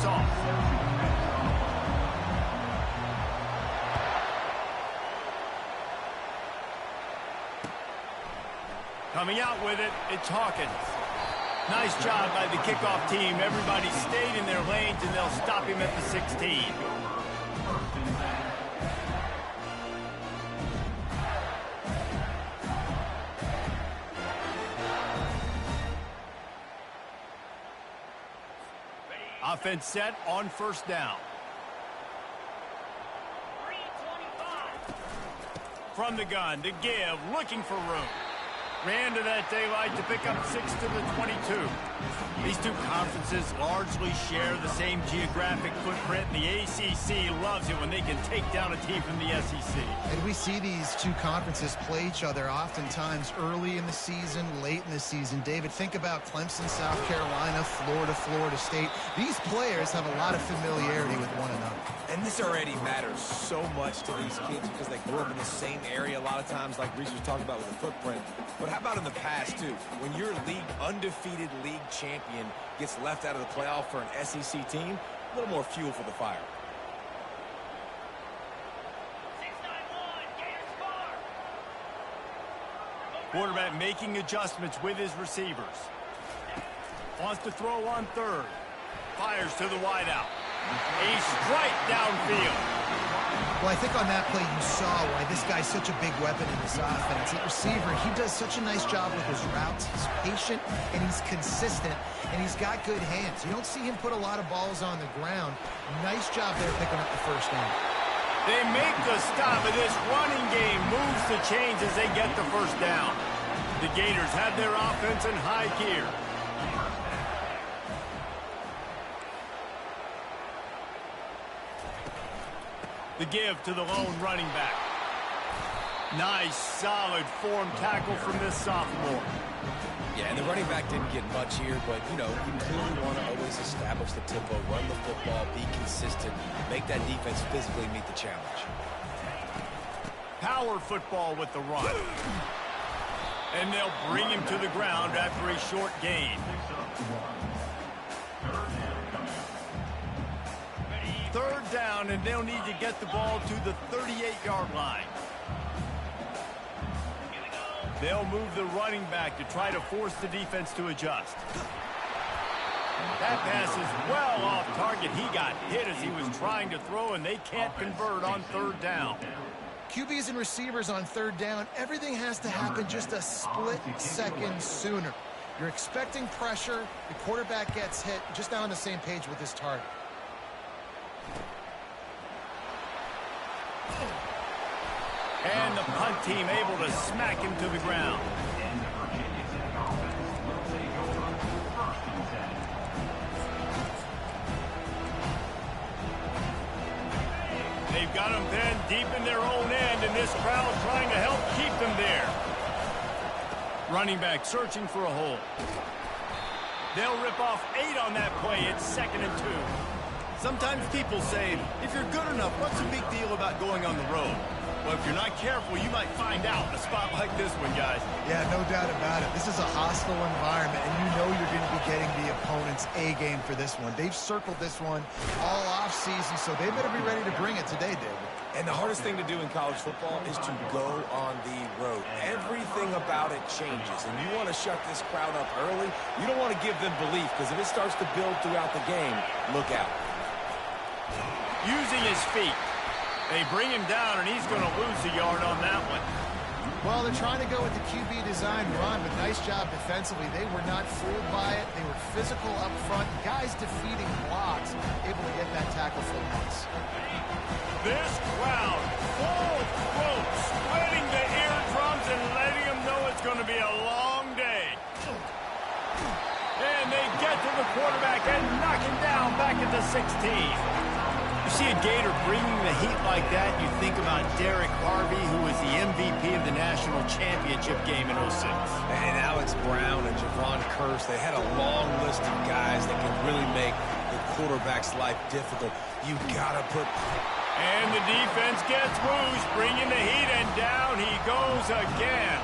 off. Coming out with it, it's Hawkins. Nice job by the kickoff team. Everybody stayed in their lanes, and they'll stop him at the 16. Offense set on first down. From the gun to give, looking for room. Ran to that daylight to pick up 6 to the 22. These two conferences largely share the same geographic footprint, and the ACC loves it when they can take down a team from the SEC. And we see these two conferences play each other oftentimes early in the season, late in the season. David, think about Clemson, South Carolina, Florida, Florida State. These players have a lot of familiarity with one another. And this already matters so much to these kids because they grew up in the same area a lot of times, like Reese was talking about with the footprint. But how about in the past, too? When your undefeated league champion gets left out of the playoff for an SEC team, a little more fuel for the fire. Quarterback making adjustments with his receivers. Wants to throw on third. Fires to the wideout. A strike downfield. Well, I think on that play you saw why this guy's such a big weapon in this offense. At receiver, he does such a nice job with his routes. He's patient, and he's consistent, and he's got good hands. You don't see him put a lot of balls on the ground. Nice job there picking up the first down. They make the stop, and this running game moves the chains as they get the first down. The Gators have their offense in high gear. The give to the lone running back. Nice, solid form tackle from this sophomore. Yeah, and the running back didn't get much here, but, you know, you clearly want to always establish the tempo, run the football, be consistent, make that defense physically meet the challenge. Power football with the run. And they'll bring him to the ground after a short gain. Third down, and they'll need to get the ball to the 38-yard line. They'll move the running back to try to force the defense to adjust. That pass is well off target. He got hit as he was trying to throw, and they can't convert on third down. QBs and receivers on third down, everything has to happen just a split second sooner. You're expecting pressure, the quarterback gets hit, just not on the same page with his target. And the punt team able to smack him to the ground. They've got them then deep in their own end, and this crowd trying to help keep them there. Running back searching for a hole. They'll rip off 8 on that play. It's 2nd and 2. Sometimes people say, if you're good enough, what's the big deal about going on the road? Well, if you're not careful, you might find out in a spot like this one, guys. Yeah, no doubt about it. This is a hostile environment, and you know you're going to be getting the opponent's A game for this one. They've circled this one all offseason, so they better be ready to bring it today, David. And the hardest thing to do in college football is to go on the road. Everything about it changes, and you want to shut this crowd up early. You don't want to give them belief, because if it starts to build throughout the game, look out. Using his feet. They bring him down, and he's going to lose a yard on that one. Well, they're trying to go with the QB design run, but nice job defensively. They were not fooled by it. They were physical up front. Guys defeating blocks, able to get that tackle for once. This crowd, full throat, sweating the eardrums and letting them know it's going to be a long day. And they get to the quarterback and knock him down back at the 16. You see a Gator bringing the heat like that, you think about Derek Harvey, who was the MVP of the national championship game in 06. And Alex Brown and Javon Curse, they had a long list of guys that can really make the quarterback's life difficult. You gotta put... And the defense gets loose, bringing the heat, and down he goes again.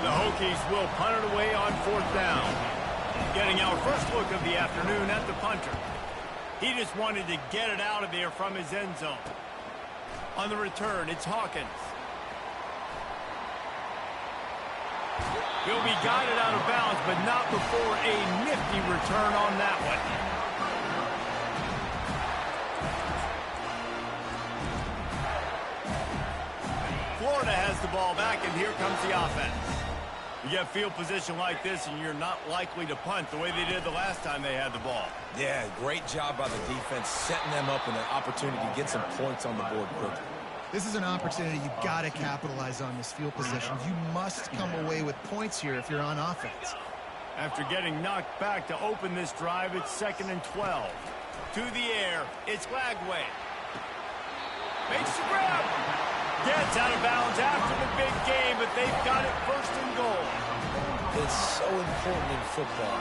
The Hokies will punt it away on 4th down. Getting our first look of the afternoon at the punter. He just wanted to get it out of there from his end zone. On the return, it's Hawkins. He'll be guided out of bounds, but not before a nifty return on that one. Florida has the ball back, and here comes the offense. You get field position like this, and you're not likely to punt the way they did the last time they had the ball. Yeah, great job by the defense, setting them up in an opportunity to get some points on the board quickly. This is an opportunity you've got to capitalize on, this field position. You must come away with points here if you're on offense. After getting knocked back to open this drive, it's 2nd and 12. To the air, it's Lagway. Makes the grab. Gets out of bounds after the big game, but they've got it 1st and goal. It's so important in football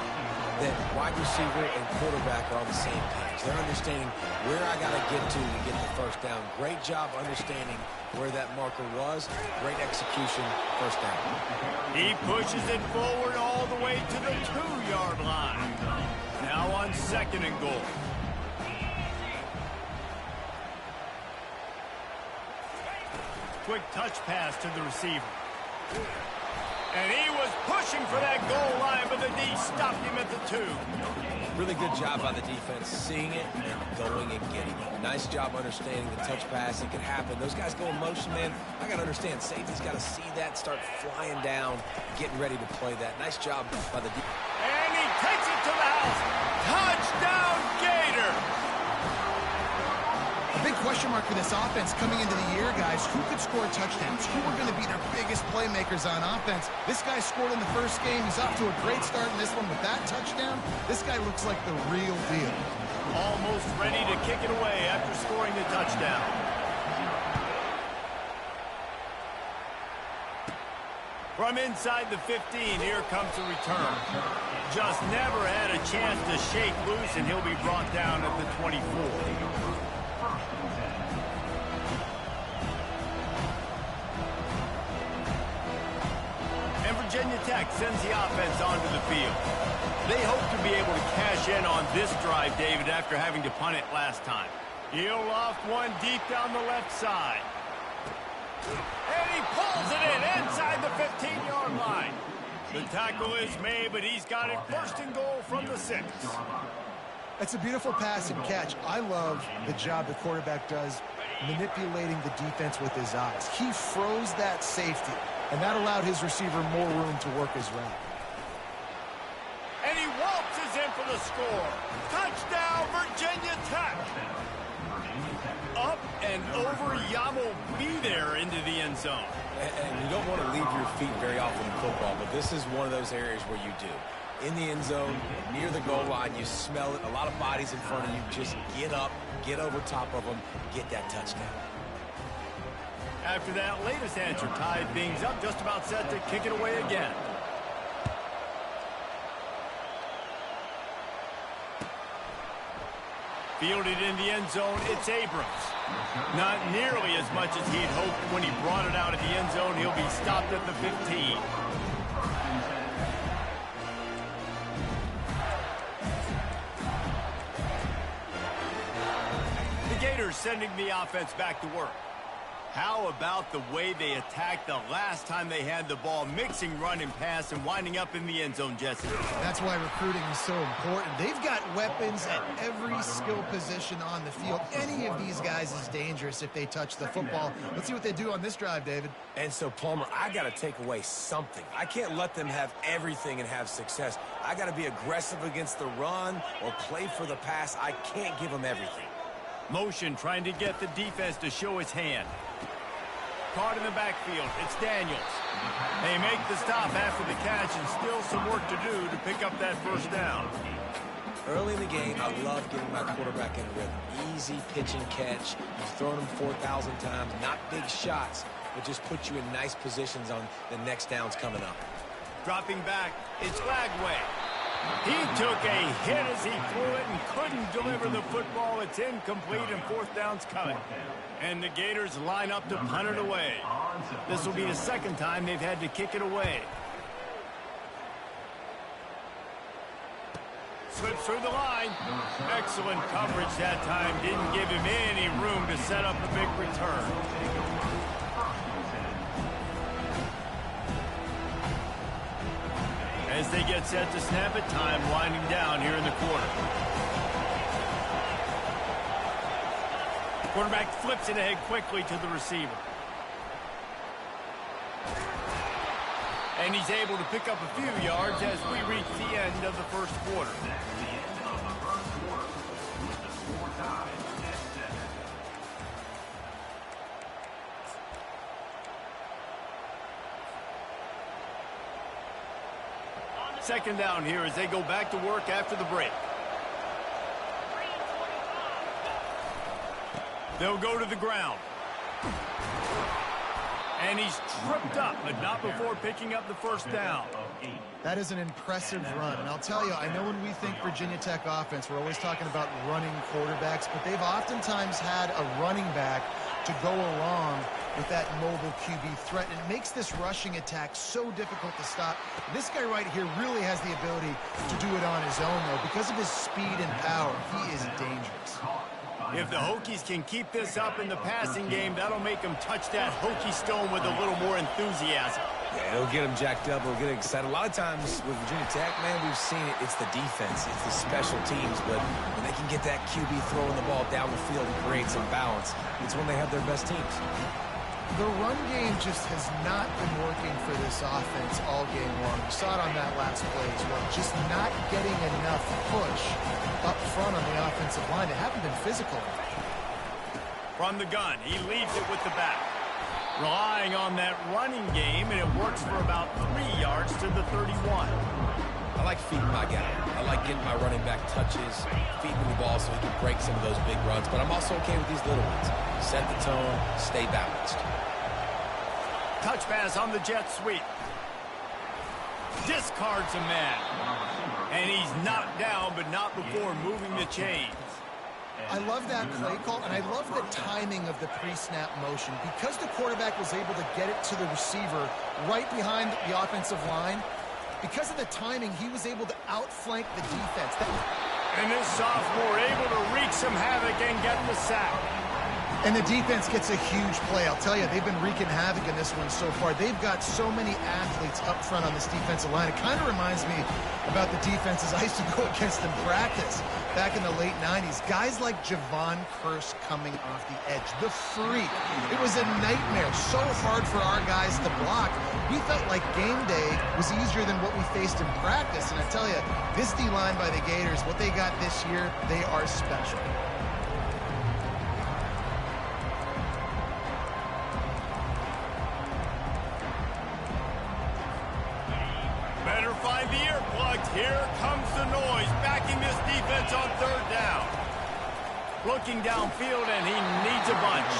that wide receiver and quarterback are on the same page. They're understanding where I got to get the first down. Great job understanding where that marker was. Great execution, first down. He pushes it forward all the way to the 2-yard line. Now on 2nd and goal. Quick touch pass to the receiver. And he was pushing for that goal line, but the D stopped him at the 2. Really good job by the defense, seeing it and going and getting it. Nice job understanding the touch pass. It could happen. Those guys go in motion, man. I got to understand, safety's got to see that, start flying down, getting ready to play that. Nice job by the defense. And he takes it to the house. Touchdown, Gator! A big question mark for this offense coming into the year, guys. Who could score touchdowns? Who are going to be their biggest playmakers on offense? This guy scored in the first game. He's off to a great start in this one with that touchdown. This guy looks like the real deal. Almost ready to kick it away after scoring the touchdown. From inside the 15, here comes the return. Just never had a chance to shake loose, and he'll be brought down at the 24. Virginia Tech sends the offense onto the field. They hope to be able to cash in on this drive, David, after having to punt it last time. He'll loft one deep down the left side. And he pulls it in inside the 15-yard line. The tackle is made, but he's got it 1st and goal from the 6. That's a beautiful pass and catch. I love the job the quarterback does manipulating the defense with his eyes. He froze that safety, and that allowed his receiver more room to work his route. And he waltzes in for the score. Touchdown, Virginia Tech. Up and over, Yamo be there into the end zone. And you don't want to leave your feet very often in football, but this is one of those areas where you do. In the end zone, near the goal line, you smell it. A lot of bodies in front of you. Just get up, get over top of them, get that touchdown. After that latest answer tied things up, just about set to kick it away again. Fielded in the end zone, it's Abrams. Not nearly as much as he'd hoped when he brought it out of the end zone. He'll be stopped at the 15. The Gators sending the offense back to work. How about the way they attacked the last time they had the ball, mixing run and pass and winding up in the end zone, Jesse? That's why recruiting is so important. They've got weapons at every skill position on the field. Any of these guys is dangerous if they touch the football. Let's see what they do on this drive, David. And so, Palmer, I got to take away something. I can't let them have everything and have success. I got to be aggressive against the run or play for the pass. I can't give them everything. Motion trying to get the defense to show his hand. Caught in the backfield, it's Daniels. They make the stop after the catch, and still some work to do to pick up that 1st down. Early in the game, I love getting my quarterback in a rhythm. Easy pitch and catch. You've thrown them 4,000 times. Not big shots, but just put you in nice positions on the next downs coming up. Dropping back, it's Lagway. He took a hit as he threw it and couldn't deliver the football. It's incomplete, and 4th down's coming. And the Gators line up to punt it away. This will be the 2nd time they've had to kick it away. slips through the line. Excellent coverage that time. Didn't give him any room to set up a big return. As they get set to snap it, time winding down here in the quarter. Quarterback flips it ahead quickly to the receiver. And he's able to pick up a few yards as we reach the end of the first quarter. Second down here as they go back to work after the break. They'll go to the ground. And he's tripped up, but not before picking up the first down. That is an impressive run. And I'll tell you, I know when we think Virginia Tech offense, we're always talking about running quarterbacks, but they've oftentimes had a running back to go along with that mobile QB threat. And it makes this rushing attack so difficult to stop. This guy right here really has the ability to do it on his own, though. Because of his speed and power, he is dangerous. If the Hokies can keep this up in the passing game, that'll make them touch that Hokie stone with a little more enthusiasm. Yeah, it'll get them jacked up. It'll get excited. A lot of times with Virginia Tech, man, we've seen it. It's the defense. It's the special teams. But when they can get that QB throwing the ball down the field and create some balance, it's when they have their best teams. The run game just has not been working for this offense all game long. We saw it on that last play as well. Just not getting enough push up front on the offensive line. They haven't been physical. From the gun, he leaves it with the back. Relying on that running game, and it works for about 3 yards to the 31. I like feeding my guy. I like getting my running back touches, feeding the ball so he can break some of those big runs. But I'm also okay with these little ones. Set the tone, stay balanced. Touch pass on the jet sweep. Discards a man. And he's knocked down, but not before moving the chains. I love that play call, and I love the timing of the pre-snap motion. Because the quarterback was able to get it to the receiver right behind the offensive line, because of the timing, he was able to outflank the defense. And this sophomore able to wreak some havoc and get the sack. And the defense gets a huge play. I'll tell you, they've been wreaking havoc in this one so far. They've got so many athletes up front on this defensive line. It kind of reminds me about the defenses I used to go against in practice back in the late 90s. Guys like Javon Curse coming off the edge. The freak. It was a nightmare. So hard for our guys to block. We felt like game day was easier than what we faced in practice. And I tell you, this D-line by the Gators, what they got this year, they are special. Better find the earplugs. Here comes the noise, backing this defense on third down. Looking downfield, and he needs a bunch.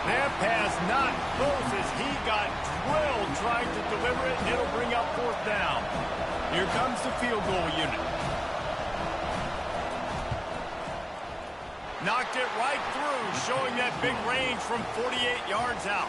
That pass not close as he got drilled trying to deliver it, and it'll bring up fourth down. Here comes the field goal unit. Knocked it right through, showing that big range from 48 yards out.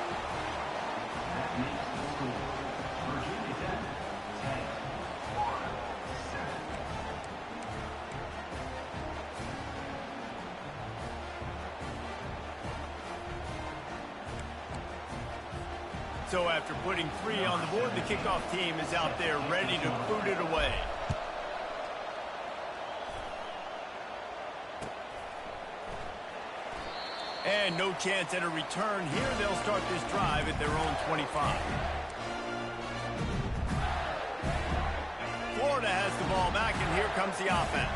So after putting 3 on the board, the kickoff team is out there ready to boot it away. And no chance at a return here. They'll start this drive at their own 25. Florida has the ball back, and here comes the offense.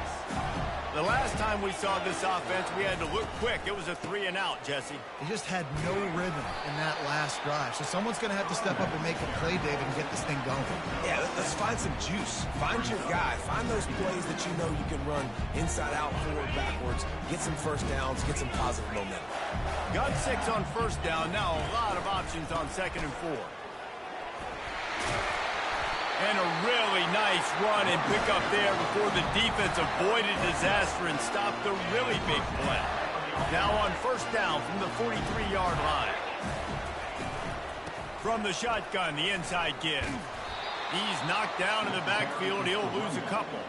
The last time we saw this offense, we had to look quick. It was a 3-and-out, Jesse. He just had no rhythm in that last drive. So someone's going to have to step up and make a play, David, and get this thing going. Yeah, let's find some juice. Find your guy. Find those plays that you know you can run inside out, forward, backwards. Get some first downs. Get some positive momentum. Got 6 on first down. Now a lot of options on 2nd and 4. And a really nice run and pick up there before the defense avoided disaster and stopped the really big play. Now on first down from the 43-yard line. From the shotgun, the inside give. He's knocked down in the backfield. He'll lose a couple.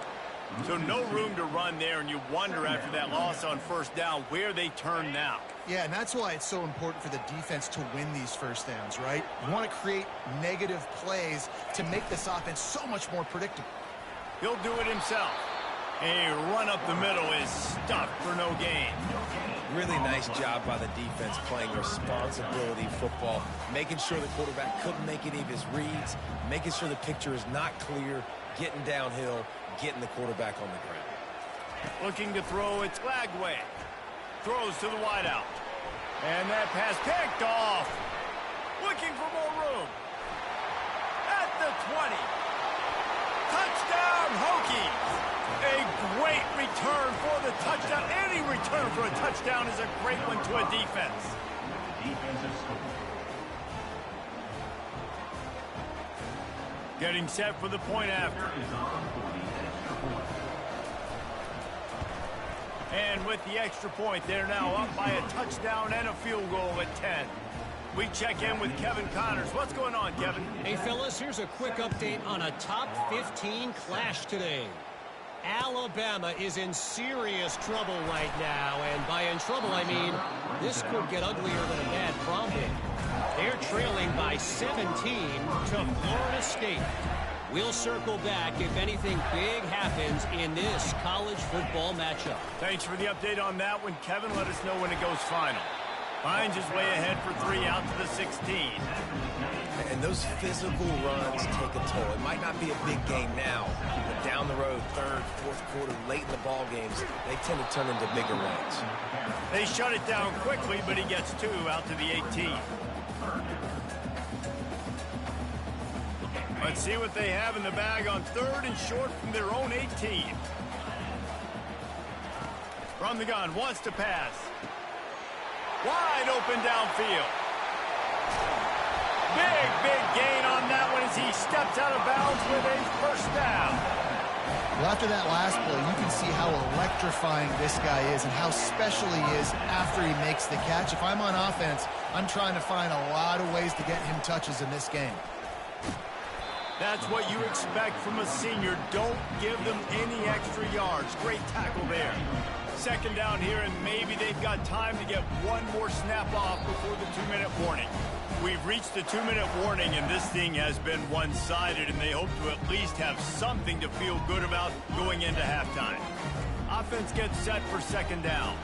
So no room to run there, and you wonder after that loss on first down where they turn now. Yeah, and that's why it's so important for the defense to win these first downs, right? You want to create negative plays to make this offense so much more predictable. He'll do it himself. A run up the middle is stuffed for no gain. Really nice job by the defense playing responsibility football, making sure the quarterback couldn't make any of his reads, making sure the picture is not clear, getting downhill, getting the quarterback on the ground. Looking to throw, it's Lagway. Throws to the wideout. And that pass picked off. Looking for more room. At the 20. Touchdown, Hokies. A great return for the touchdown. Any return for a touchdown is a great one to a defense. Getting set for the point after. And with the extra point, they're now up by a touchdown and a field goal at 10. We check in with Kevin Connors. What's going on, Kevin? Hey, fellas, here's a quick update on a top 15 clash today. Alabama is in serious trouble right now, and by in trouble, I mean this could get uglier than a bad prom date. They're trailing by 17 to Florida State. We'll circle back if anything big happens in this college football matchup. Thanks for the update on that one, Kevin. Let us know when it goes final. Finds his way ahead for 3 out to the 16. And those physical runs take a toll. It might not be a big game now, but down the road, third, fourth quarter, late in the ball games, they tend to turn into bigger runs. They shut it down quickly, but he gets 2 out to the 18. Let's see what they have in the bag on 3rd and short from their own 18. From the gun, wants to pass. Wide open downfield. Big gain on that one as he steps out of bounds with a first down. Well, after that last play, you can see how electrifying this guy is and how special he is after he makes the catch. If I'm on offense, I'm trying to find a lot of ways to get him touches in this game. That's what you expect from a senior. Don't give them any extra yards. Great tackle there. Second down here, and maybe they've got time to get one more snap off before the 2-minute warning. We've reached the 2-minute warning, and this thing has been one-sided, and they hope to at least have something to feel good about going into halftime. Offense gets set for second down.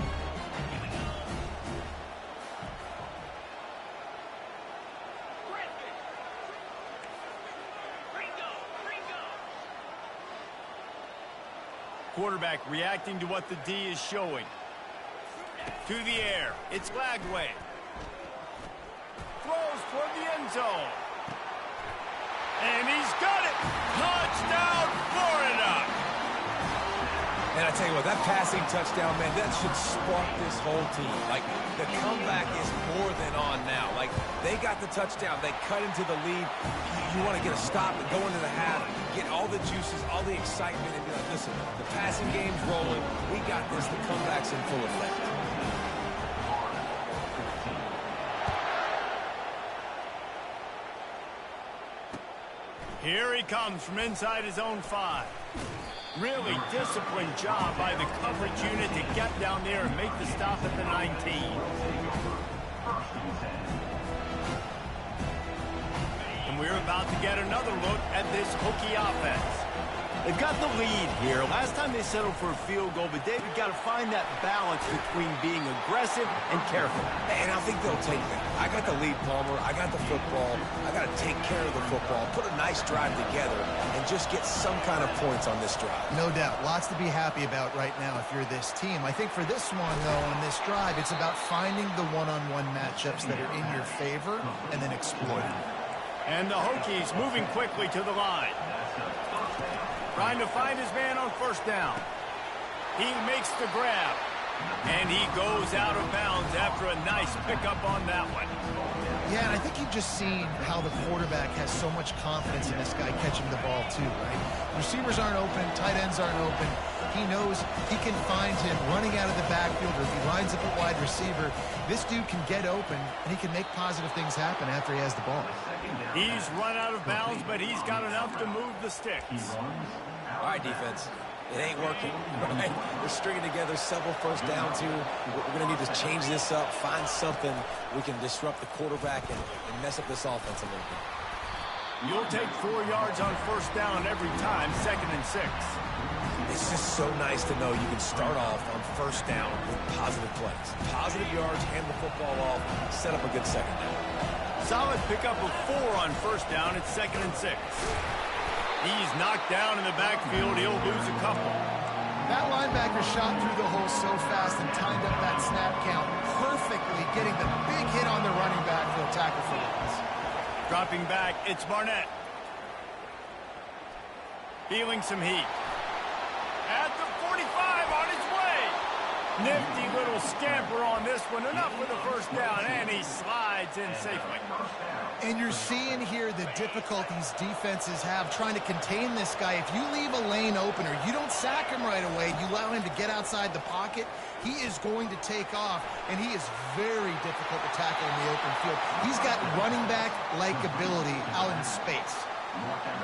Quarterback reacting to what the D is showing. To the air. It's Lagway. Throws toward the end zone. And he's got it. Touchdown, Florida. And I tell you what, that passing touchdown, man, that should spark this whole team. Like, the comeback is more than on now. Like, they got the touchdown. They cut into the lead. You want to get a stop and go into the half, get all the juices, all the excitement, and be like, listen, the passing game's rolling. We got this. The comeback's in full effect. Here he comes from inside his own 5. Really disciplined job by the coverage unit to get down there and make the stop at the 19. And we're about to get another look at this Hokie offense. They've got the lead here. Last time they settled for a field goal, but David got to find that balance between being aggressive and careful. And I think they'll take that. I got the lead, Palmer. I got the football. I got to take care of the football, put a nice drive together, and just get some kind of points on this drive. No doubt. Lots to be happy about right now if you're this team. I think for this one, though, on this drive, it's about finding the one-on-one matchups that are in your favor and then exploiting. And the Hokies moving quickly to the line. Trying to find his man on first down. He makes the grab. And he goes out of bounds after a nice pickup on that one. Yeah, and I think you've just seen how the quarterback has so much confidence in this guy catching the ball too, right? Receivers aren't open, tight ends aren't open. He knows he can find him running out of the backfield, or if he lines up a wide receiver, this dude can get open, and he can make positive things happen after he has the ball. He's run out of bounds, but he's got enough to move the sticks. All right, defense. It ain't working, right? They're stringing together several first downs here. We're going to need to change this up, find something we can disrupt the quarterback and mess up this offense a little bit. You'll take 4 yards on first down every time, 2nd and 6. It's just so nice to know you can start off on first down with positive plays. Positive yards, hand the football off, set up a good second down. Solid pickup of 4 on first down. It's 2nd and 6. He's knocked down in the backfield. He'll lose a couple. That linebacker shot through the hole so fast and timed up that snap count perfectly, getting the big hit on the running back for a tackle for loss. Dropping back, it's Barnett. Feeling some heat. At the 45, on his way. Nifty little scamper on this one. Enough for the first down, and he slides in safely. And you're seeing here the difficulties defenses have trying to contain this guy. If you leave a lane open or you don't sack him right away, you allow him to get outside the pocket, he is going to take off, and he is very difficult to tackle in the open field. He's got running back-like ability out in space.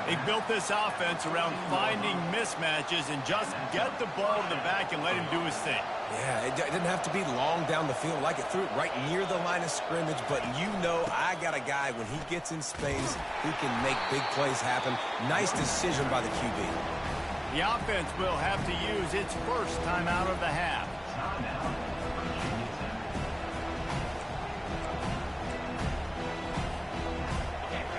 They built this offense around finding mismatches and just get the ball to the back and let him do his thing. Yeah, it didn't have to be long down the field. Like it threw it right near the line of scrimmage, but you know I got a guy, when he gets in space, he can make big plays happen. Nice decision by the QB. The offense will have to use its first timeout of the half.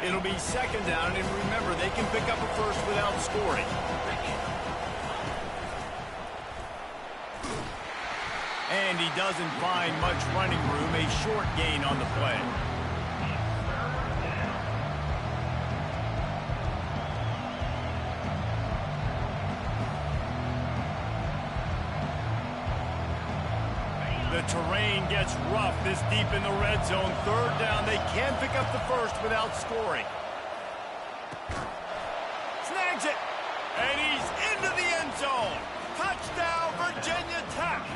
It'll be 2nd down, and remember, they can pick up a first without scoring. And he doesn't find much running room, a short gain on the play. The terrain gets rough this deep in the red zone. 3rd down, they can pick up the first without scoring. Snags it, and he's into the end zone. Touchdown, Virginia Tech.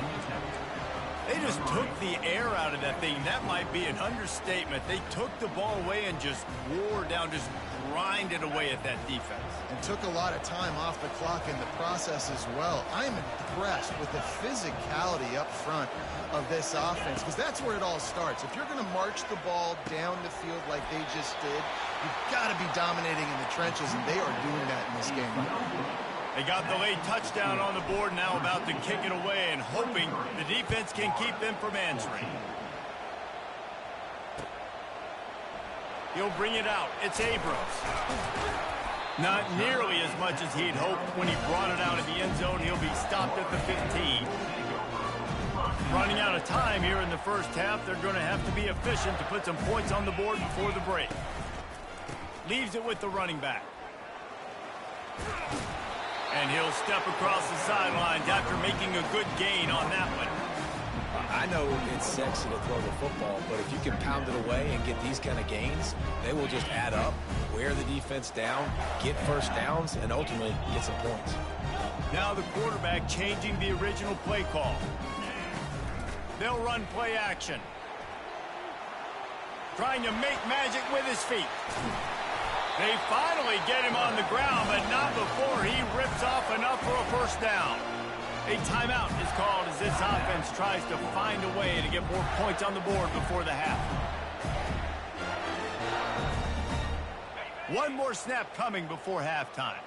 They just took the air out of that thing. That might be an understatement. They took the ball away and just wore down, just grinded away at that defense. And took a lot of time off the clock in the process as well. I'm impressed with the physicality up front of this offense, because that's where it all starts. If you're going to march the ball down the field like they just did, you've got to be dominating in the trenches, and they are doing that in this game. They got the late touchdown on the board, now about to kick it away and hoping the defense can keep them from answering. He'll bring it out. It's Abrams. Not nearly as much as he'd hoped when he brought it out of the end zone. He'll be stopped at the 15. Running out of time here in the first half. They're going to have to be efficient to put some points on the board before the break. Leaves it with the running back. And he'll step across the sidelines after making a good gain on that one. I know it's sexy to throw the football, but if you can pound it away and get these kind of gains, they will just add up, wear the defense down, get first downs, and ultimately get some points. Now the quarterback changing the original play call. They'll run play action. Trying to make magic with his feet. They finally get him on the ground, but not before he rips off enough for a first down. A timeout is called as this offense tries to find a way to get more points on the board before the half. One more snap coming before halftime.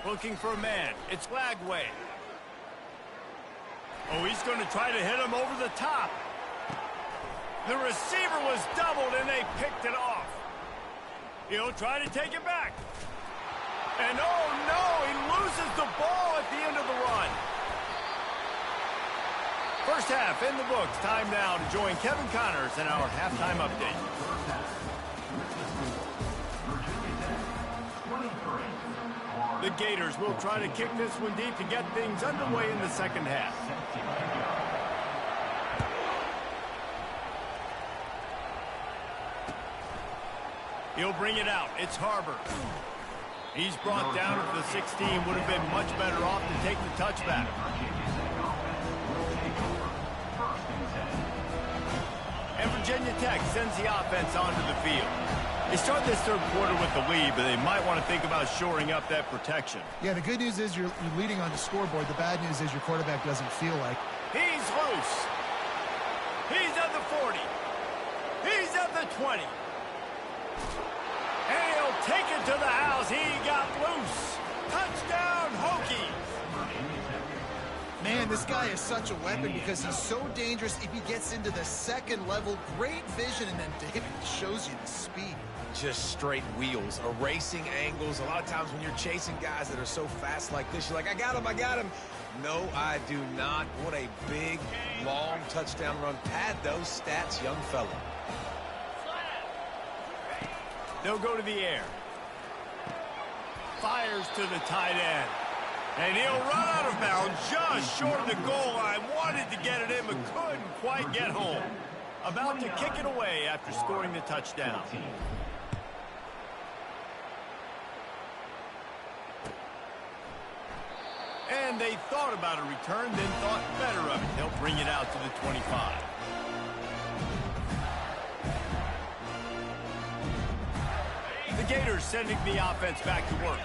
Looking for a man. It's Lagway. Oh, he's going to try to hit him over the top. The receiver was doubled, and they picked it off. He'll try to take it back. And oh, no, he loses the ball at the end of the run. First half in the books. Time now to join Kevin Connors in our halftime update. The Gators will try to kick this one deep to get things underway in the second half. He'll bring it out. It's Harbor. He's brought down at the 16. Would have been much better off to take the touchback. and Virginia Tech sends the offense onto the field. They start this third quarter with the lead, but they might want to think about shoring up that protection. Yeah, the good news is you're leading on the scoreboard. The bad news is your quarterback doesn't feel like. He's loose. He's at the 40. He's at the 20. And he'll take it to the house. He got loose. Touchdown, Hokies. Man, this guy is such a weapon because he's so dangerous if he gets into the second level. Great vision, and then David shows you the speed. Just straight wheels, erasing angles. A lot of times when you're chasing guys that are so fast like this, you're like, I got him, I got him. No, I do not. What a big, long touchdown run. Pad those stats, young fella. They'll go to the air. Fires to the tight end. And he'll run out of bounds just short of the goal line. Wanted to get it in, but couldn't quite get home. About to kick it away after scoring the touchdown. And they thought about a return, then thought better of it. They'll bring it out to the 25. The Gators sending the offense back to work.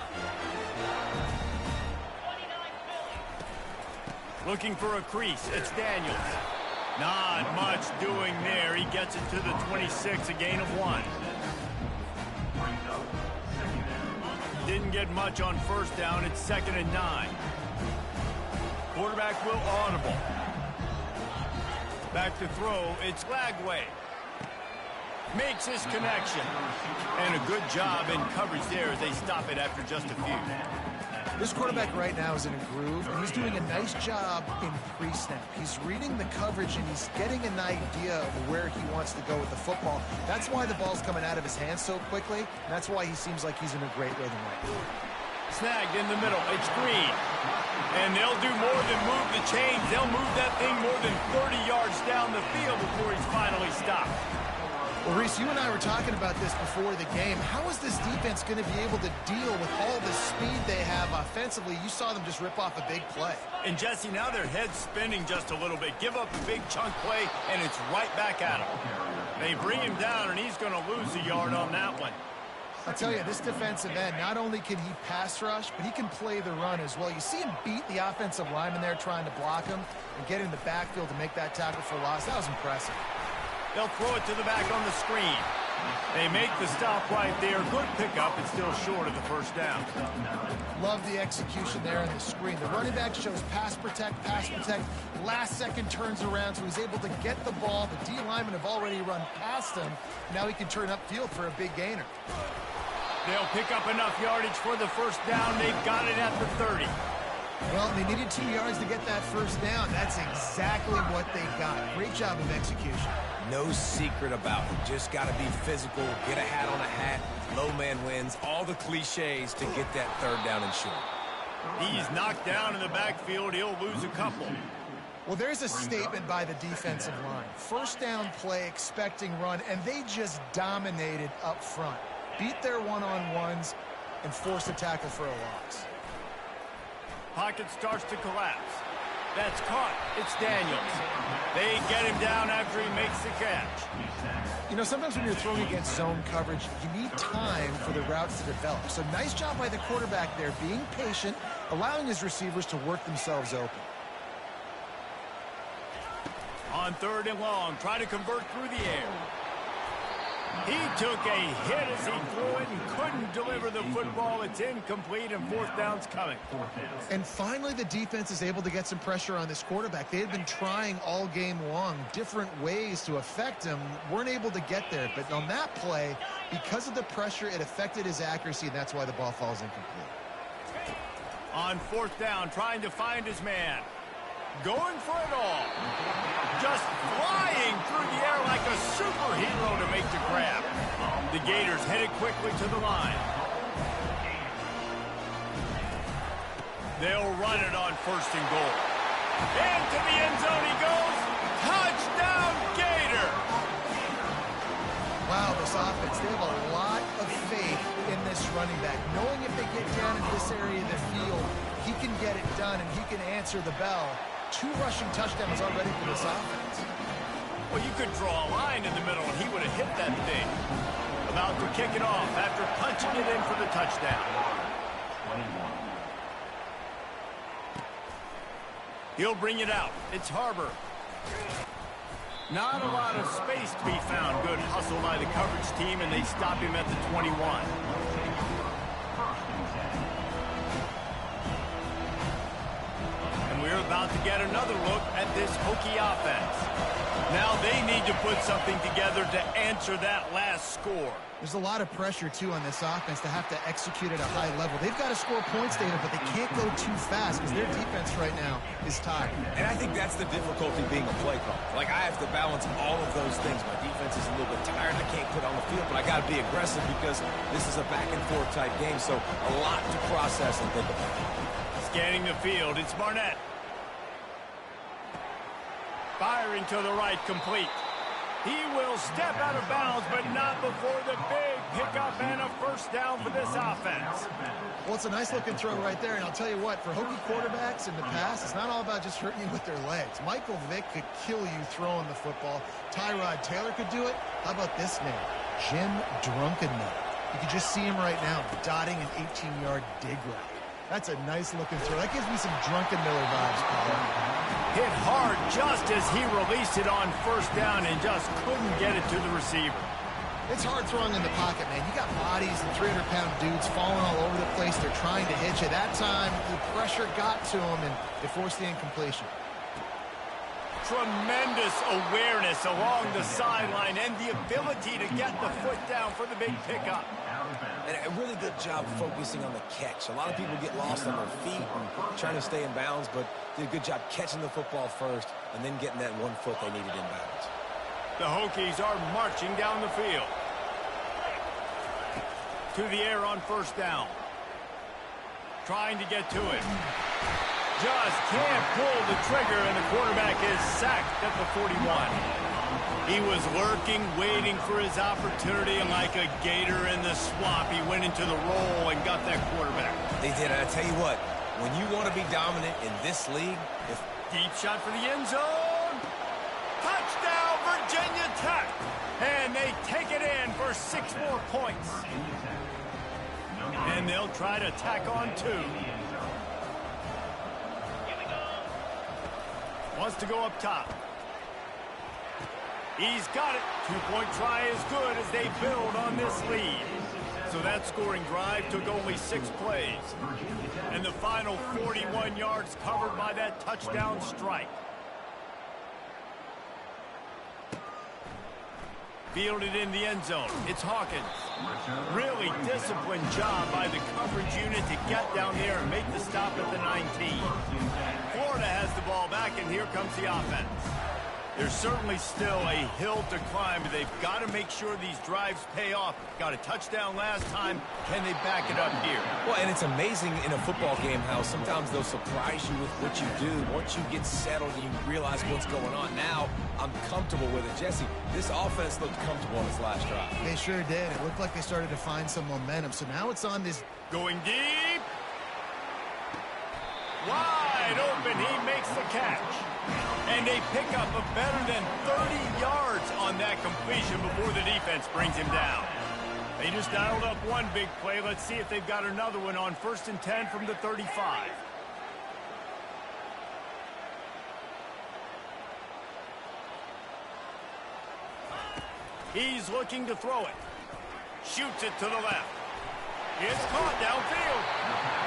Looking for a crease. It's Daniels. Not much doing there. He gets it to the 26, a gain of 1. Didn't get much on first down. It's 2nd and 9. Quarterback will audible. Back to throw. It's Lagway. Makes his connection. And a good job in coverage there as they stop it after just a few. This quarterback right now is in a groove, and he's doing a nice job in pre-snap. He's reading the coverage, and he's getting an idea of where he wants to go with the football. That's why the ball's coming out of his hands so quickly, and that's why he seems like he's in a great rhythm right now. Snagged in the middle. It's Green. And they'll do more than move the chains. They'll move that thing more than 30 yards down the field before he's finally stopped. Well, Reese, you and I were talking about this before the game. How is this defense going to be able to deal with all the speed they have offensively? You saw them just rip off a big play. And, Jesse, now their head's spinning just a little bit. Give up a big chunk play, and it's right back at him. They bring him down, and he's going to lose a yard on that one. I'll tell you, this defensive end, not only can he pass rush, but he can play the run as well. You see him beat the offensive lineman there trying to block him and get in the backfield to make that tackle for loss. That was impressive. They'll throw it to the back on the screen. They make the stop right there. Good pickup. It's still short of the first down. Love the execution there on the screen. The running back shows pass protect. Last second turns around, so he's able to get the ball. The D linemen have already run past him. Now he can turn upfield for a big gainer. They'll pick up enough yardage for the first down. They've got it at the 30. Well, they needed 2 yards to get that first down. That's exactly what they got. Great job of execution. No secret about it. Just got to be physical, get a hat on a hat, low man wins, all the cliches to get that third down and short. He's knocked down in the backfield. He'll lose a couple. Well, there's a statement by the defensive line. First down play, expecting run, and they just dominated up front. Beat their one-on-ones and forced a tackle for a loss. Pocket starts to collapse. That's caught. It's Daniels. They get him down after he makes the catch. You know, sometimes when you're throwing against zone coverage, you need time for the routes to develop. So nice job by the quarterback there, being patient, allowing his receivers to work themselves open. On 3rd and long, trying to convert through the air. He took a hit as he threw it and couldn't deliver the football. It's incomplete, and 4th down's coming. And finally, the defense is able to get some pressure on this quarterback. They had been trying all game long different ways to affect him, weren't able to get there. But on that play, because of the pressure, it affected his accuracy, and that's why the ball falls incomplete. On 4th down, trying to find his man. Going for it all. Just flying through the air like a superhero to make the grab. The Gators headed quickly to the line. They'll run it on 1st and goal. Into the end zone he goes. Touchdown, Gator! Wow, this offense, they have a lot of faith in this running back. Knowing if they get down in this area of the field, he can get it done and he can answer the bell. 2 rushing touchdowns already for this offense. Well, you could draw a line in the middle, and he would have hit that thing. About to kick it off after punching it in for the touchdown. He'll bring it out. It's Harbor. Not a lot of space to be found. Good hustle by the coverage team, and they stop him at the 21. And we're about to get another look at this Hokie offense. Now they need to put something together to answer that last score. There's a lot of pressure, too, on this offense to have to execute at a high level. They've got to score points, David, but they can't go too fast because their defense right now is tired. And I think that's the difficulty being a play caller. Like, I have to balance all of those things. My defense is a little bit tired. I can't put on the field, but I got to be aggressive because this is a back-and-forth type game, so a lot to process and think about. Scanning the field, it's Barnett. Firing to the right, complete. He will step out of bounds, but not before the big pickup and a first down for this offense. Well, it's a nice-looking throw right there, and I'll tell you what, for Hokie quarterbacks in the past, it's not all about just hurting you with their legs. Michael Vick could kill you throwing the football. Tyrod Taylor could do it. How about this name? Jim Drunkenmiller. You can just see him right now, dotting an 18-yard dig route. That's a nice-looking throw. That gives me some Drunkenmiller vibes, Paul. Hit hard just as he released it on first down and just couldn't get it to the receiver. It's hard throwing in the pocket, man. You got bodies and 300-pound dudes falling all over the place. They're trying to hit you. That time, the pressure got to him, and it forced the incompletion. Tremendous awareness along the sideline and the ability to get the foot down for the big pickup. And a really good job focusing on the catch. A lot of people get lost on their feet and trying to stay in bounds, but did a good job catching the football first and then getting that 1 foot they needed in bounds. The Hokies are marching down the field. To the air on first down. Trying to get to it. Just can't pull the trigger, and the quarterback is sacked at the 41. He was lurking, waiting for his opportunity, and like a gator in the swamp, he went into the roll and got that quarterback. They did. I tell you what, when you want to be dominant in this league, if deep shot for the end zone. Touchdown, Virginia Tech. And they take it in for 6 more points. And they'll try to tack on 2. Wants to go up top. He's got it. 2-point try is good as they build on this lead. So that scoring drive took only 6 plays. And the final 41 yards covered by that touchdown strike. Fielded in the end zone. It's Hawkins. Really disciplined job by the coverage unit to get down there and make the stop at the 19. Florida has the ball back, and here comes the offense. There's certainly still a hill to climb, but they've got to make sure these drives pay off. Got a touchdown last time. Can they back it up here? Well, and it's amazing in a football game how sometimes they'll surprise you with what you do. Once you get settled and you realize what's going on, now I'm comfortable with it. Jesse, this offense looked comfortable on its last drive. They sure did. It looked like they started to find some momentum. So now it's on this. Going deep. Wide open. He makes the catch. And they pick up a better than 30 yards on that completion before the defense brings him down. They just dialed up one big play. Let's see if they've got another one on 1st and 10 from the 35. He's looking to throw it. Shoots it to the left. It's caught downfield.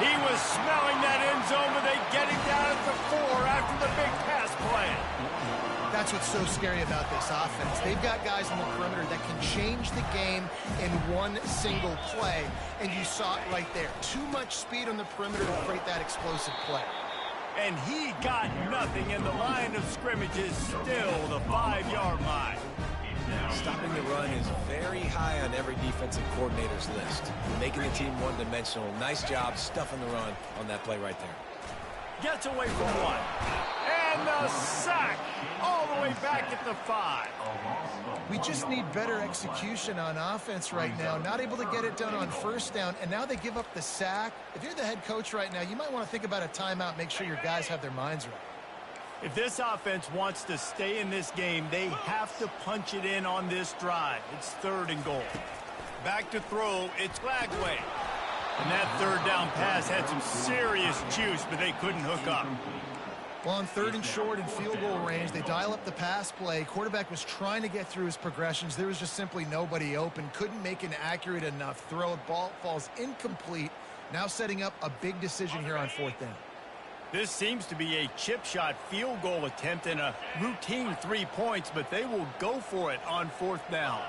He was smelling that end zone, but they get him down at the 4 after the big pass play. That's what's so scary about this offense. They've got guys on the perimeter that can change the game in one single play, and you saw it right there. Too much speed on the perimeter to create that explosive play. And he got nothing, and the line of scrimmage is still the 5-yard line. Stopping the run is very high on every defensive coordinator's list. Making the team one-dimensional. Nice job stuffing the run on that play right there. Gets away from 1. And the sack all the way back at the 5. We just need better execution on offense right now. Not able to get it done on first down, and now they give up the sack. If you're the head coach right now, you might want to think about a timeout, make sure your guys have their minds right. If this offense wants to stay in this game, they have to punch it in on this drive. It's 3rd and goal. Back to throw, it's Lagway. And that 3rd down pass had some serious juice, but they couldn't hook up. Well, on 3rd and short and field goal range, they dial up the pass play. Quarterback was trying to get through his progressions. There was just simply nobody open. Couldn't make an accurate enough throw. Ball falls incomplete. Now setting up a big decision here on 4th down. This seems to be a chip shot field goal attempt and a routine 3 points, but they will go for it on 4th down.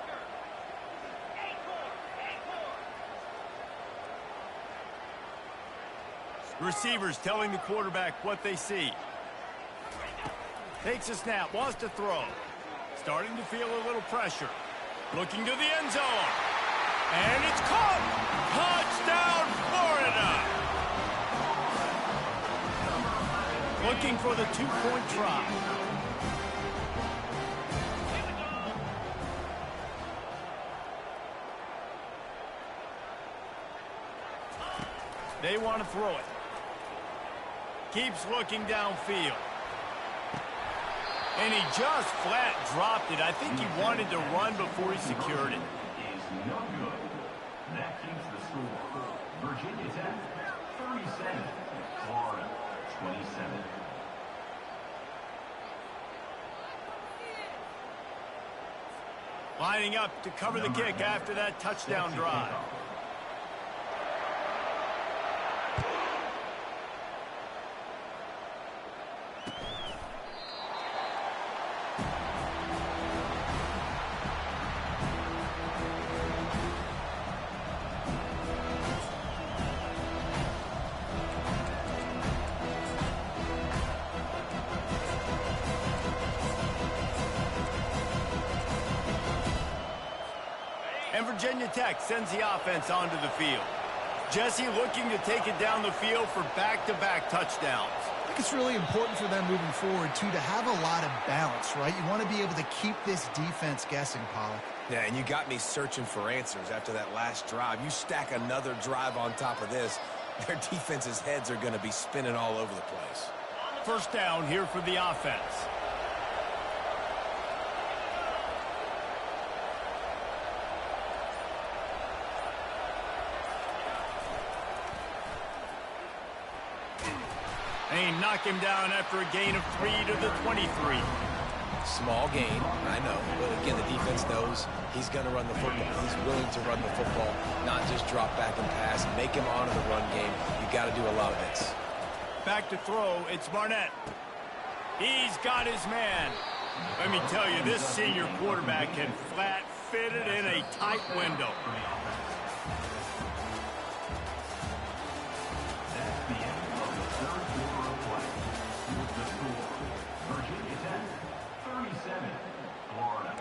Receivers telling the quarterback what they see. Takes a snap, wants to throw. Starting to feel a little pressure. Looking to the end zone. And it's caught! Touchdown, Florida! Looking for the 2-point try. They want to throw it. Keeps looking downfield. And he just flat dropped it. I think he wanted to run before he secured it. Is no good. That keeps the score. Virginia Tech, 37. Florida, 27. Lining up to cover the kick after that touchdown drive. And Virginia Tech sends the offense onto the field. Jesse looking to take it down the field for back-to-back touchdowns. I think it's really important for them moving forward, too, to have a lot of balance, right? You want to be able to keep this defense guessing, Pollock. Yeah, and you got me searching for answers after that last drive. You stack another drive on top of this, their defense's heads are going to be spinning all over the place. 1st down here for the offense. They knock him down after a gain of 3 to the 23. Small gain, I know, but again, the defense knows he's going to run the football. He's willing to run the football, not just drop back and pass, make him honor the run game. You got to do a lot of this. Back to throw, it's Barnett. He's got his man. Let me tell you, this senior quarterback can flat fit it in a tight window. That's the end of the 3rd quarter of play. With the score, Virginia Tech, 37. Florida,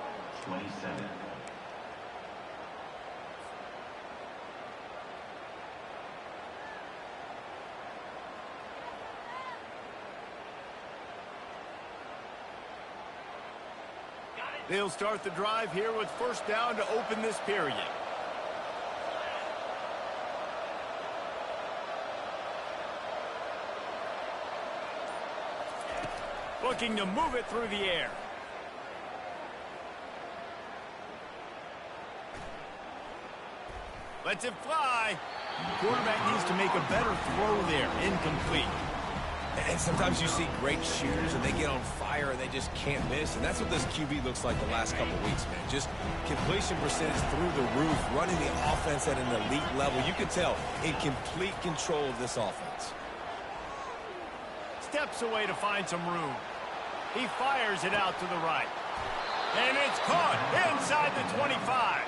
27. They'll start the drive here with 1st down to open this period. Looking to move it through the air. Lets it fly. Quarterback needs to make a better throw there. Incomplete. And sometimes you see great shooters and they get on fire and they just can't miss. And that's what this QB looks like the last couple weeks, man. Just completion percentage through the roof, running the offense at an elite level. You can tell in complete control of this offense. Steps away to find some room. He fires it out to the right. And it's caught inside the 25.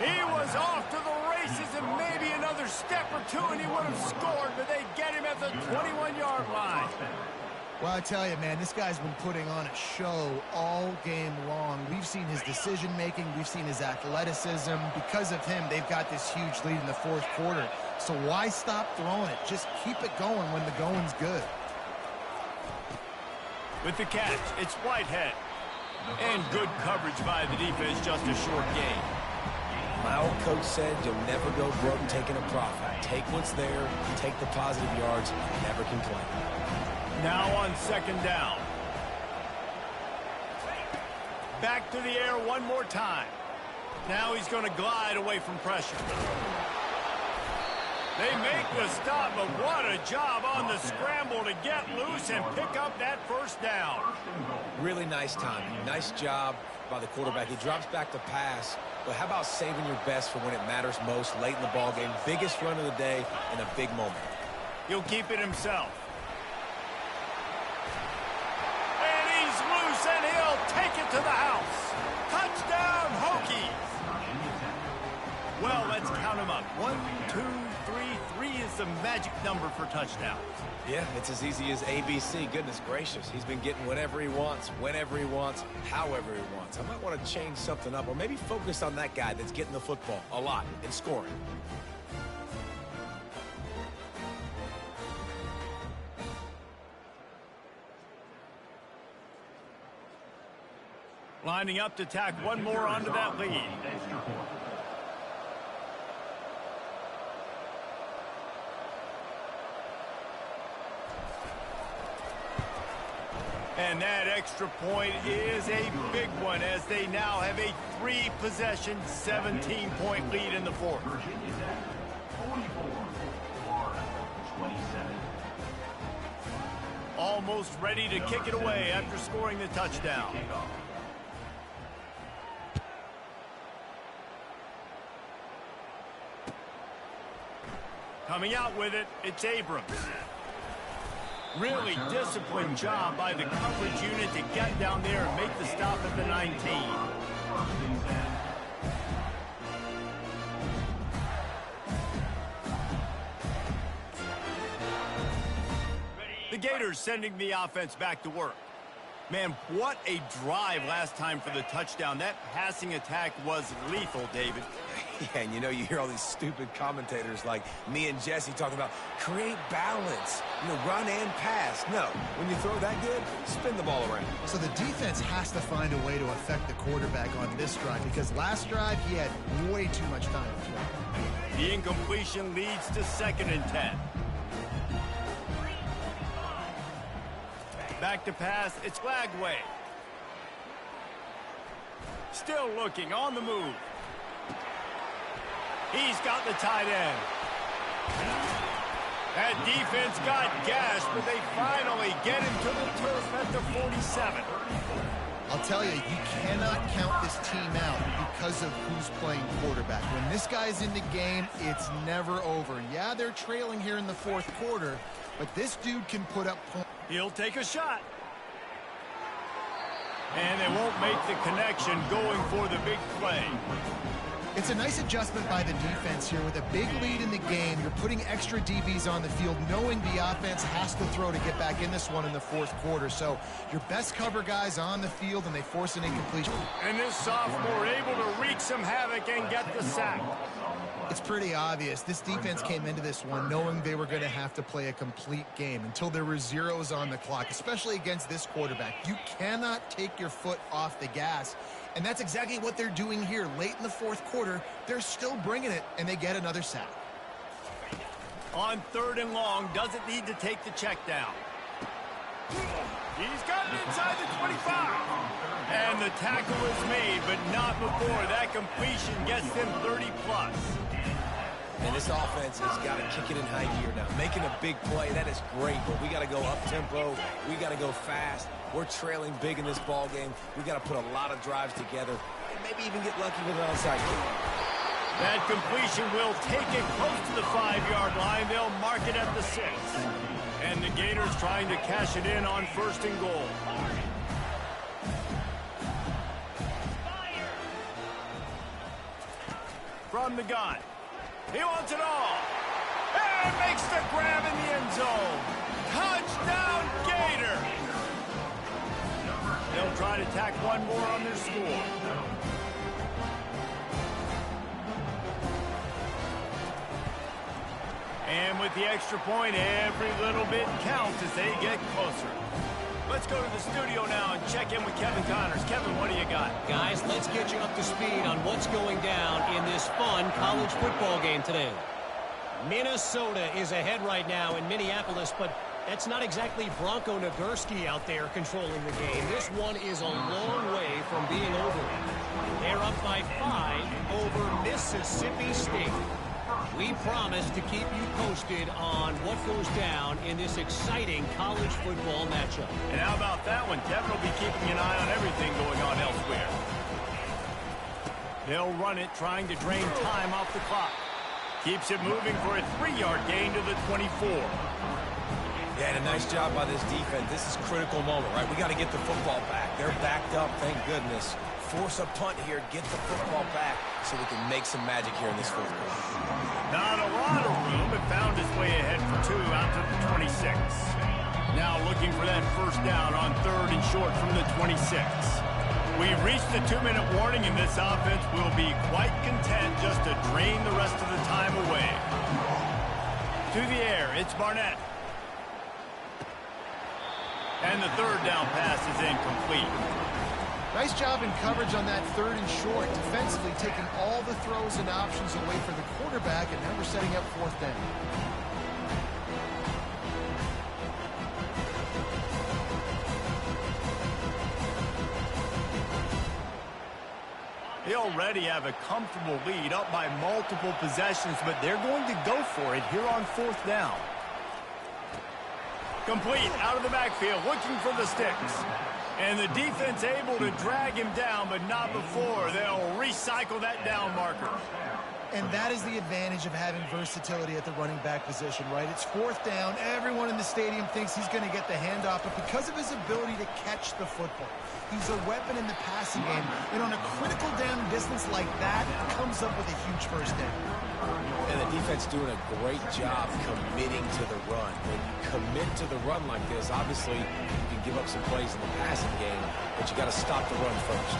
He was off to the races and maybe another step or two and he would have scored, but they get him at the 21-yard line. Well, I tell you, man, this guy's been putting on a show all game long. We've seen his decision-making. We've seen his athleticism. Because of him, they've got this huge lead in the 4th quarter. So why stop throwing it? Just keep it going when the going's good. With the catch, it's Whitehead. And good coverage by the defense, just a short gain. My old coach said you'll never go broke taking a profit. Take what's there, take the positive yards, never complain. Now on 2nd down. Back to the air one more time. Now he's going to glide away from pressure. They make the stop, but what a job on the scramble to get loose and pick up that first down. Really nice timing. Nice job by the quarterback. He drops back to pass, but how about saving your best for when it matters most late in the ball game? Biggest run of the day in a big moment. He'll keep it himself. And he's loose, and he'll take it to the house. Touchdown, Hokies. Well, let's count them up. 1, 2, 3. 3 is the magic number for touchdowns. Yeah, it's as easy as ABC. Goodness gracious. He's been getting whatever he wants, whenever he wants, however he wants. I might want to change something up or maybe focus on that guy that's getting the football a lot and scoring. Lining up to tack one more onto that lead. And that extra point is a big one as they now have a 3-possession, 17-point lead in the fourth. Virginia Tech, 44. Florida, 27. Almost ready to kick it away after scoring the touchdown. Coming out with it, it's Abrams. Really disciplined job by the coverage unit to get down there and make the stop at the 19. The Gators sending the offense back to work. Man, what a drive last time for the touchdown. That passing attack was lethal, David. Yeah, and you hear all these stupid commentators like me and Jesse talking about create balance, run and pass. No, when you throw that good, spin the ball around. So the defense has to find a way to affect the quarterback on this drive because last drive he had way too much time to throw. The incompletion leads to 2nd and 10. Back to pass, it's Lagway. Still looking, on the move. He's got the tight end. That defense got gashed, but they finally get him to the turf at the 47. I'll tell you, you cannot count this team out because of who's playing quarterback. When this guy's in the game, it's never over. Yeah, they're trailing here in the fourth quarter, but this dude can put up points. He'll take a shot. And they won't make the connection going for the big play. It's a nice adjustment by the defense here. With a big lead in the game, you're putting extra DBs on the field, knowing the offense has to throw to get back in this one in the fourth quarter. So your best cover guys on the field, and they force an incompletion. And this sophomore able to wreak some havoc and get the sack. It's pretty obvious. This defense came into this one knowing they were going to have to play a complete game until there were zeros on the clock, especially against this quarterback. You cannot take your foot off the gas. And that's exactly what they're doing here. Late in the fourth quarter, they're still bringing it, and they get another sack. On 3rd and long, doesn't need to take the check down. He's got it inside the 25. And the tackle is made, but not before. That completion gets them 30+. And this offense has got to kick it in high gear now. Making a big play, that is great, but we got to go up-tempo. We got to go fast. We're trailing big in this ball game. We got to put a lot of drives together and maybe even get lucky with an onside kick. That completion will take it close to the 5-yard line. They'll mark it at the 6. And the Gators trying to cash it in on 1st and goal. From the gun. He wants it all. And makes the grab in the end zone. Touchdown, Gator. They'll try to tack one more on their score. And with the extra point, every little bit counts as they get closer. Let's go to the studio now and check in with Kevin Connors. Kevin, what do you got? Guys, let's get you up to speed on what's going down in this fun college football game today. Minnesota is ahead right now in Minneapolis, but that's not exactly Bronco Nagurski out there controlling the game. This one is a long way from being over. They're up by 5 over Mississippi State. We promise to keep you posted on what goes down in this exciting college football matchup. And how about that one? Devin will be keeping an eye on everything going on elsewhere. They'll run it, trying to drain time off the clock. Keeps it moving for a 3-yard gain to the 24. Yeah, and a nice job by this defense. This is a critical moment, right? We got to get the football back. They're backed up, thank goodness. Force a punt here, get the football back so we can make some magic here in this fourth quarter. Not a lot of room, but found his way ahead for 2 out to the 26. Now looking for that first down on 3rd and short from the 26. We've reached the 2-minute warning, and this offense will be quite content just to drain the rest of the time away. To the air, it's Barnett. And the 3rd down pass is incomplete. Nice job in coverage on that 3rd and short, defensively taking all the throws and options away from the quarterback, and now we're setting up 4th down. They already have a comfortable lead, up by multiple possessions, but they're going to go for it here on 4th down. Complete, out of the backfield, looking for the sticks. And the defense able to drag him down, but not before. They'll recycle that down marker. And that is the advantage of having versatility at the running back position, right? It's 4th down. Everyone in the stadium thinks he's going to get the handoff, but because of his ability to catch the football, he's a weapon in the passing game. And on a critical down distance like that, it comes up with a huge first down. And the defense doing a great job committing to the run. When you commit to the run like this, obviously you can give up some plays in the passing game, but you got to stop the run first.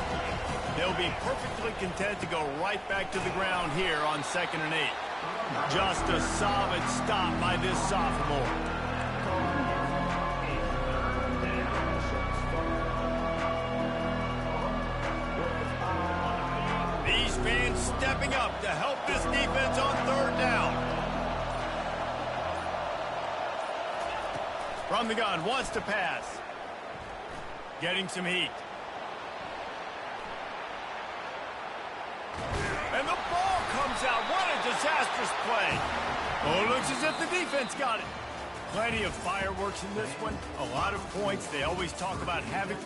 They'll be perfectly content to go right back to the ground here on 2nd and 8. Just a solid stop by this sophomore. These fans stepping up to help this defense on 3rd down. From the gun, wants to pass. Getting some heat. And the ball comes out. What a disastrous play. Oh, it looks as if the defense got it. Plenty of fireworks in this one. A lot of points. They always talk about having